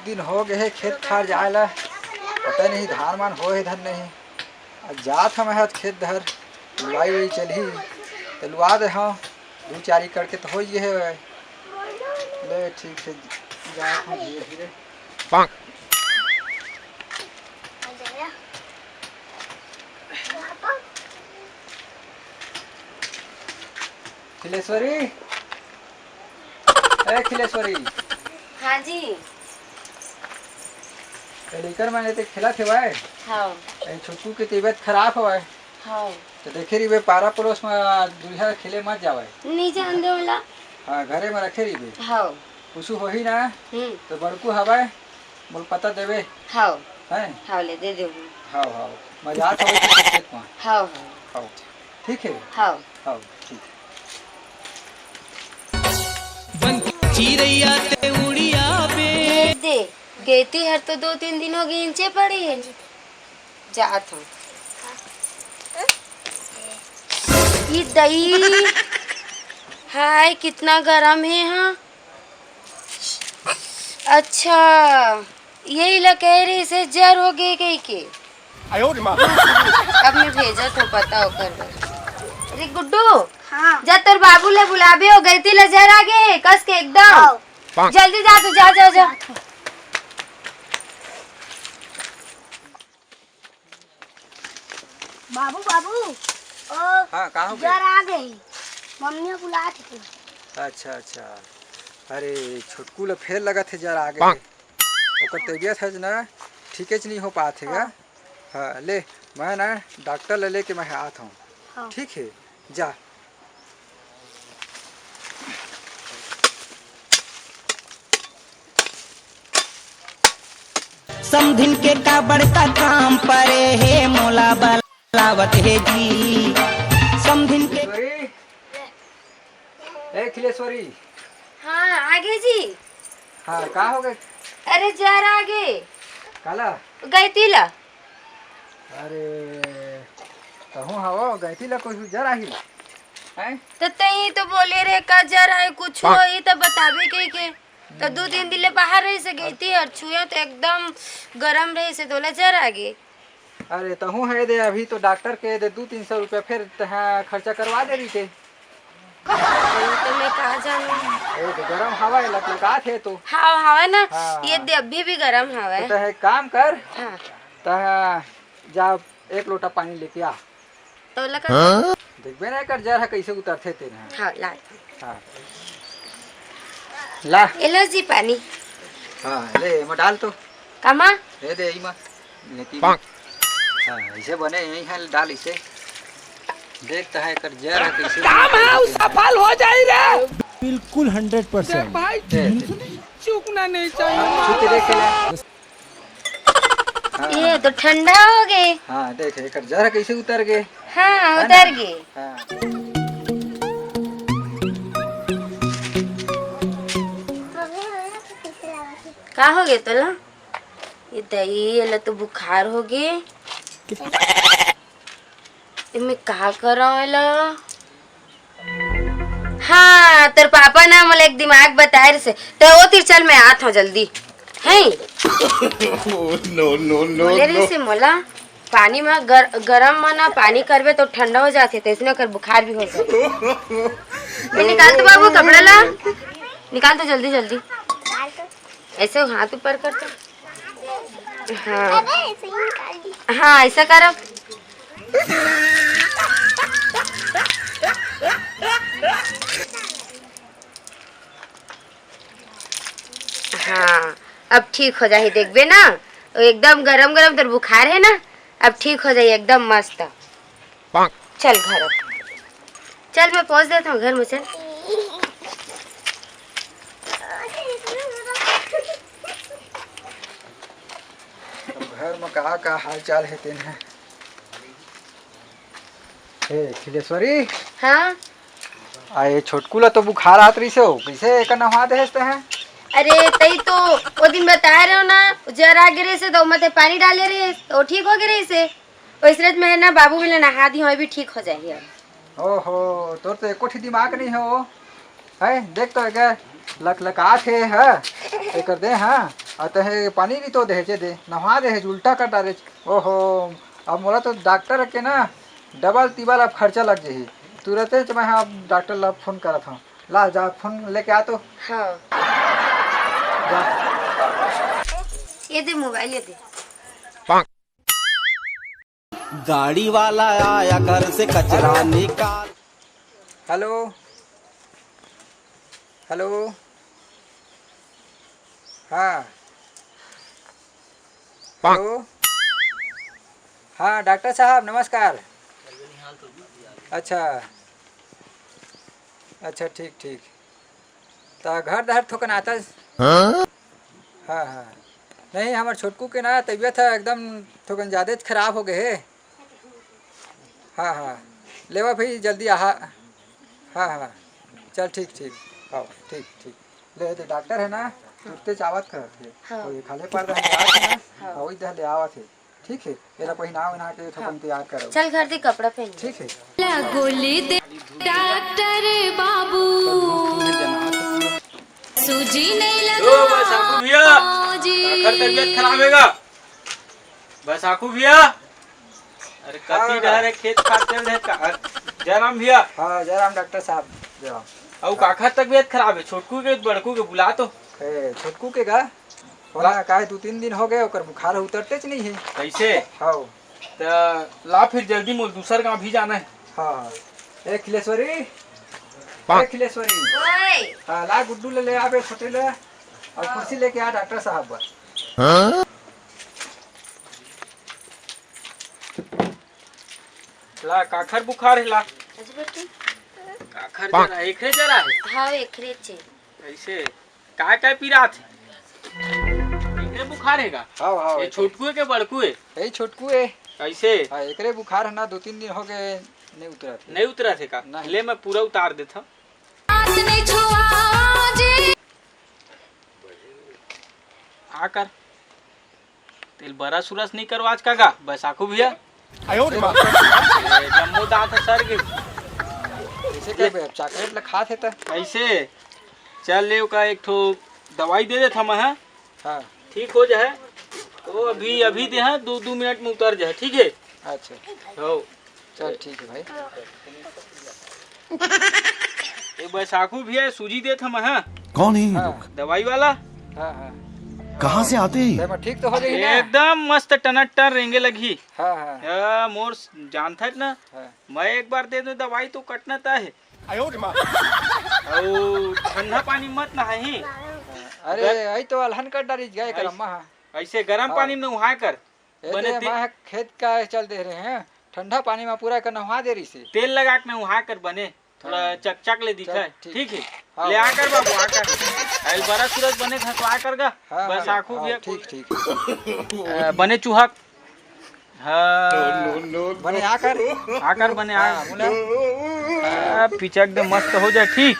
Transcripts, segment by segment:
दिन हो गए है खेत खार जाए ला, पता नहीं धान मान हो है धन नहीं। आज जात हम आज खेत धर लुआई वही चलही तो लुआ दे हाँ 2-4 एकड़ के तो हो ही है। ले ठीक है जात हम धीरे धीरे। खिलेश्वरी, ए खिलेश्वरी। हाँ जी। लेकर मैंने तो खिला थे भाई। हाँ। छोटू की तबीयत खराब हो है। हाँ। तो देखे रही पारा पड़ोस में दूल्हा खेले मत जावे। नहीं जानते वाला। हाँ घरे में रखे रही। हाँ। कुछ हो ही ना। तो बड़कू हवा बोल पता देवे। हाँ। हैं? हाँ ले दे दो। हाँ हाँ मजाक हो खेत में। हाँ हाँ ठीक है। हाँ हाँ ठीक। चिड़ैया ते उड़िया बे दे गेती हर तो 2-3 दिन हो गए इंचे पड़ी है। जात हूँ ये दही हाय कितना गरम है। हाँ अच्छा यही ला कह रही से जर हो गई कहीं के। अब मैं भेजा तो पता हो कर। अरे गुड्डू हाँ। जा तोर बाबू ले बुलाबे हो गई थी लजर आगे कस के एकदम जल्दी जा तू जा जा जा। बाबू बाबू हाँ कहाँ हो गए? जर आ गई मम्मी बुला थी। अच्छा अच्छा अरे छोटकू ला फेर लगा थे जरा आगे ओकर तबीयत है ना ठीक है नहीं हो पाते गा। हाँ ले मैं ना डॉक्टर ले लेके मैं आता हूँ। हाँ। ठीक है जा। समधिन के का बड़का काम परे है मोला बलावत है जी समधिन के। ए खिलेश्वरी। हाँ आगे जी। हाँ कहाँ हो गए? अरे जर आगे काला गई थी ला। अरे कहूँ हवा गई थी ला कोई जरा ही हैं? तो तई तो बोले रे का जर आए कुछ हो ही तो बताबे के तो 2-3 दिन ले बाहर रही से गई थी और छुआ तो एकदम गरम रही से तो लजर आ गई। अरे तहूँ है दे अभी तो डॉक्टर के दे 200-300 रुपया फिर खर्चा करवा दे रही थे। तो मैं कहाँ जानूँ। तो गरम हवा लगा थे तो हवा ना। हाँ। ये अभी भी गरम हवा है। तो एक काम कर हाँ। तो जा 1 लोटा पानी लेके आ। तो लगा देखबे ना कर जरा कैसे उतरते थे ना। हाँ ला। हाँ ला एलो जी पानी। हाँ ले मैं डाल तो कमा दे दे इमा लेती। हाँ ऐसे बने यही है डाल इसे देखता है कर जरा कैसे काम है सफल हो जाए रे बिल्कुल 100%। भाई चूकना नहीं छू के देख ले। हाँ। ये तो ठंडा हो गए। हाँ देख कर जरा कैसे उतर गए। हाँ उतर गए। हाँ। का हो गए तो ला ये दही ये तो बुखार हो गए। मैं का करा हाँ तेरे पापा ना मतलब एक दिमाग बताए रहे से तो वो तीर चल मैं आत हूँ जल्दी है। बोले रही से मोला पानी में गरम मना पानी करवे तो ठंडा हो जाते तो इसमें कर बुखार भी हो जाते। निकाल तो बाबू कपड़ा ला निकाल तो जल्दी जल्दी ऐसे हाथ ऊपर कर तो। हाँ हाँ ऐसा करो। हाँ अब ठीक हो जाए देखबे ना एकदम गरम गरम तो बुखार है ना अब ठीक हो जाए एकदम मस्त। चल घर चल मैं पहुंच देता हूँ घर में चल। घर में कहा का हाल चाल है तेने? ए खिलेश्वरी। हाँ आए छोटकू ला तो बुखार आत रही से हो कैसे एक नहा देते हैं? अरे तई तो वो दिन बता रहे हो ना जरा गिरे से तो मत पानी डाले रहे तो ठीक हो गए से वैसे मैं ना बाबू भी नहा दी भी ठीक हो जाएगी। ओहो तोर तो एको ठी दिमाग नहीं हो है देख तो क्या लक लका थे है कर दे। हाँ आता है पानी नहीं तो दे नहा दे उल्टा कर डाले। ओहो अब मोला तो डॉक्टर के ना डबल तिबल अब खर्चा लग जाही। तुरंत मैं हाँ डॉक्टर ला फोन करा था। ला जा फोन लेके आ तो। हाँ जा। ये दे मोबाइल ये दे। गाड़ी वाला आया घर से कचरा निकाल। हेलो हेलो हाँ हेलो हाँ डॉक्टर साहब नमस्कार। अच्छा अच्छा ठीक ठीक तो घर दहर थोकन आता। हाँ हाँ नहीं हमारे छोटकू के ना तबीयत है एकदम थोकन ज़्यादा खराब हो गए है। हाँ हाँ लेवा भाई जल्दी आहा। हाँ हाँ चल ठीक ठीक आओ ठीक ठीक ले दे डॉक्टर है ना तुरते चावत करत है। हाँ। तो ये खाले पर ना हाँ। वही दह ले आवत है। ठीक है एला पहिना वना के थोकन तैयार करो। चल घर दे कपड़ा पहन। ठीक है गोली दे डॉक्टर बाबू सूजी नहीं लगा बस आखू भैया काकर तबीयत खराब हैगा। बस आखू भैया अरे कति डहर खेत खाद चल रहे का जयराम भैया। हाँ जयराम डॉक्टर साहब जयराम। और काकर तबीयत खराब है छोटकू के बड़कू के बुला तो। छोटकू के का होला का 2-3 दिन हो गए ओकर बुखार उतरते नहीं है। कैसे हाँ तो ला फिर जल्दी मोल दूसर गांव भी जाना है। हाँ ए खिलेश्वरी खिलेश्वरी ओए हाँ ला गुड्डू ले आवे छोटे ले और कुर्सी लेके आ डॉक्टर साहब बस। ला काखर बुखार है ला अच्छा बेटी काखर जरा एकरे जरा है। हाँ एकरे छे। कैसे काय पी रहा थे एकरे बुखार हैगा। हाँ हाँ ये छोटकू के बड़कू है यही छोटकू है। कैसे हाँ एकरे बुखार है ना 2-3 दिन हो गए नहीं उतरा। नहीं उतरा थे का नहीं। ले मैं पूरा उतार देता। आकर तेल बरा सुरस नहीं करो आज का बस आखू भैया जम्मू दांत है सर के ऐसे क्या बे चॉकलेट ला खात है तो ऐसे चल ले का एक ठो दवाई दे देता मैं। हाँ ठीक हो जाए तो अभी दे 2 मिनट में उतर जाए। ठीक है अच्छा हो चल ठीक है भाई। ये बस आखू भैया सूजी देता मैं। कौन है ये हाँ लोग? दवाई वाला हाँ हाँ कहाँ से आते हैं? मैं ठीक तो हो जाएगी ना। एकदम मस्त टनटन रेंगे लगी। हाँ हाँ मोर जानता है ना हाँ मैं एक बार दे दूं दवाई तो कटना ता है। और ठंडा पानी मत नहाही अरे आई तो अलहन कर डाली गए कर अम्मा। ऐसे गर्म पानी में नहा कर बने मैं खेत का चल दे रहे हैं ठंडा पानी में पूरा कर नहा दे रही से तेल लगा के नहा कर बने थोड़ा चकचक ले दिखा है। ठीक। ठीक है हाँ। ले आकर बाबू आकर आइल बड़ा सूरज बने था तो आकर गा हाँ, बस हाँ, आखू हाँ, भी ठीक ठीक बने चूहक हाँ बने आकर बने हाँ, बोला। पिचक दे मस्त हो जाए। ठीक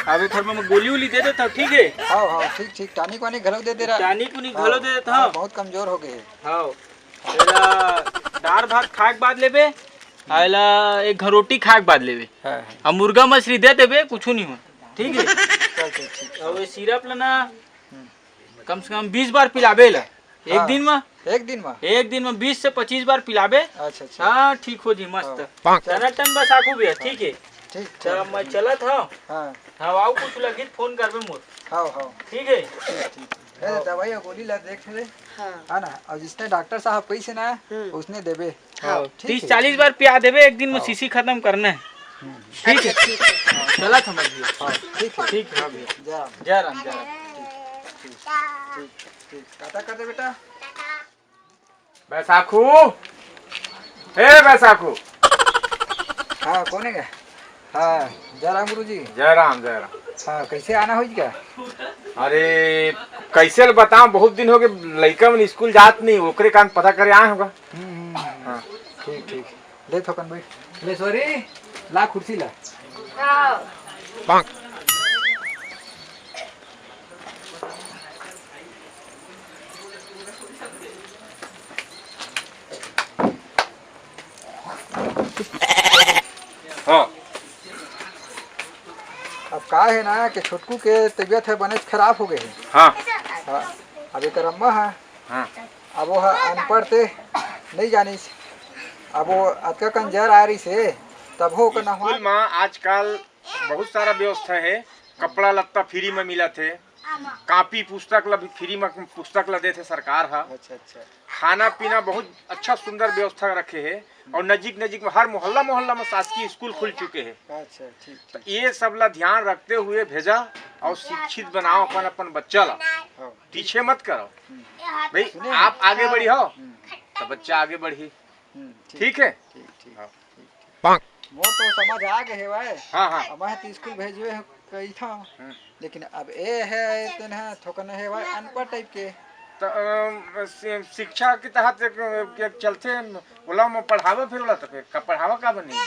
अभी थोड़ा मैं गोली उली दे देता हूँ। ठीक है हाँ हाँ ठीक ठीक टानिक वानिक घलो दे रहा। टानिक उनिक घलो दे देता हूँ। बहुत कमजोर हो गए। हाँ दाल भात खाए के बाद लेबे आइला एक घर रोटी खाए के बाद लेबे हाँ अब मुर्गा मछली दे देबे कुछ नहीं हो। ठीक है चल चल ठीक। और ये सिरप लेना कम से कम 20 बार पिलाबे ला एक हाँ। दिन में। एक दिन में 20 से 25 बार पिलाबे। अच्छा अच्छा हाँ ठीक हो जी मस्त चना टन बस आखू भी है। ठीक है ठीक चल मैं चला था। हाँ हाँ आओ कुछ लगी फोन करबे मोर। हाँ हाँ ठीक है ठीक दवाई और गोली ला देख ले हाँ है ना और जिसने डॉक्टर साहब पैसे ना उसने देबे। हाँ ठीक है। 30-40 बार पिया देबे एक दिन में शीशी खत्म करना है। ठीक है ठीक है। चला था मैं भैया। हाँ ठीक है ठीक है भैया जय राम जय राम ठीक ठीक टाटा कर दे बेटा। बैसाखू हे बैसाखू। हाँ कौन है क्या? हाँ जय राम गुरु जी। जय राम जय राम। हाँ कैसे आना हो क्या? अरे कैसे बताऊं बहुत दिन हो गए लड़का मन स्कूल जात नहीं ओकरे कान पता करे आए होगा। हाँ ठीक ठीक ले थोकन बैठ ले सॉरी ला कुर्सी ला। हाँ हाँ अब का है ना कि छोटकू के तबीयत है बने खराब हो गए है। हाँ हाँ अब एक अम्मा है, हाँ अब वो है अनपढ़ थे नहीं जानिस, अब वो अतका कंजर आ रही से तब हो करना हुआ। स्कूल में आजकल बहुत सारा व्यवस्था है, कपड़ा लत्ता फ्री में मिला थे, कापी पुस्तक ला भी फ्री में पुस्तक ला देते सरकार है। अच्छा अच्छा। खाना पीना बहुत अच्छा सुंदर व्यवस्था रखे है और नजीक नजीक में हर मोहल्ला मोहल्ला में शासकीय स्कूल खुल चुके हैं। अच्छा ठीक। तो ये सब ला ध्यान रखते हुए भेजा और शिक्षित बनाओ अपन अपन बच्चा ला, पीछे मत करो भाई, आप आगे बढ़ी हो तो बच्चा आगे बढ़ी। ठीक है, ठीक ठीक। वो तो समझ आ गए है भाई। हाँ हाँ। अब मैं तो स्कूल भेजवे कही था, लेकिन अब ये है इतना थोकन है भाई अनपढ़ टाइप के। तो शिक्षा के तहत एक चलते बोला में पढ़ावा फिर बोला तो फिर पढ़ावा का बनी।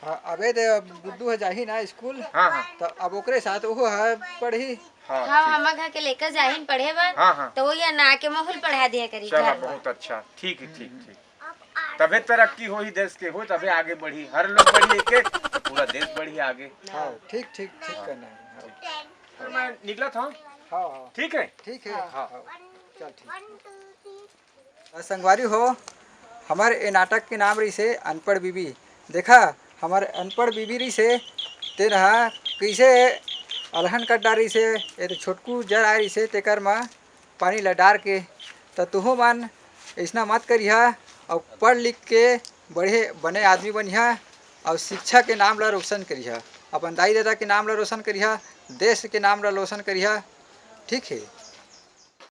हाँ अबे तो गुड्डू है जाही ना स्कूल। हाँ हाँ। तो अब ओकरे साथ वो है पढ़ी। हाँ मामा घर के लेकर जाहिन पढ़े बार। हाँ हाँ। तो वो या ना के माहौल पढ़ा दिया करी। चलो बहुत अच्छा, ठीक है ठीक ठीक। तबे तरक्की हो ही देश के हो, तबे आगे बढ़ी, हर लोग बढ़ी एक तो पूरा देश बढ़ी आगे। हाँ ठीक ठीक ठीक करना है। तो मैं निकला था। हाँ हाँ ठीक है ठीक है। हाँ चल ठीक। संगवारी हो, हमारे ये नाटक के नाम रही से अनपढ़ बीबी। देखा हमारे अनपढ़ बीबी रही से ते रहा कैसे अलहन कर डारी से ये तो छोटकू जर आ रही से तेकर में पानी ला डार के। तो तुहो मन ऐसा मत करिहा और पढ़ लिख के बड़े बने आदमी बनिहा और शिक्षा के नाम ला रोशन करिहा, अपन दाई दादा के नाम ला रोशन करिहा, देश के नाम ला रोशन करिहा। ठीक है।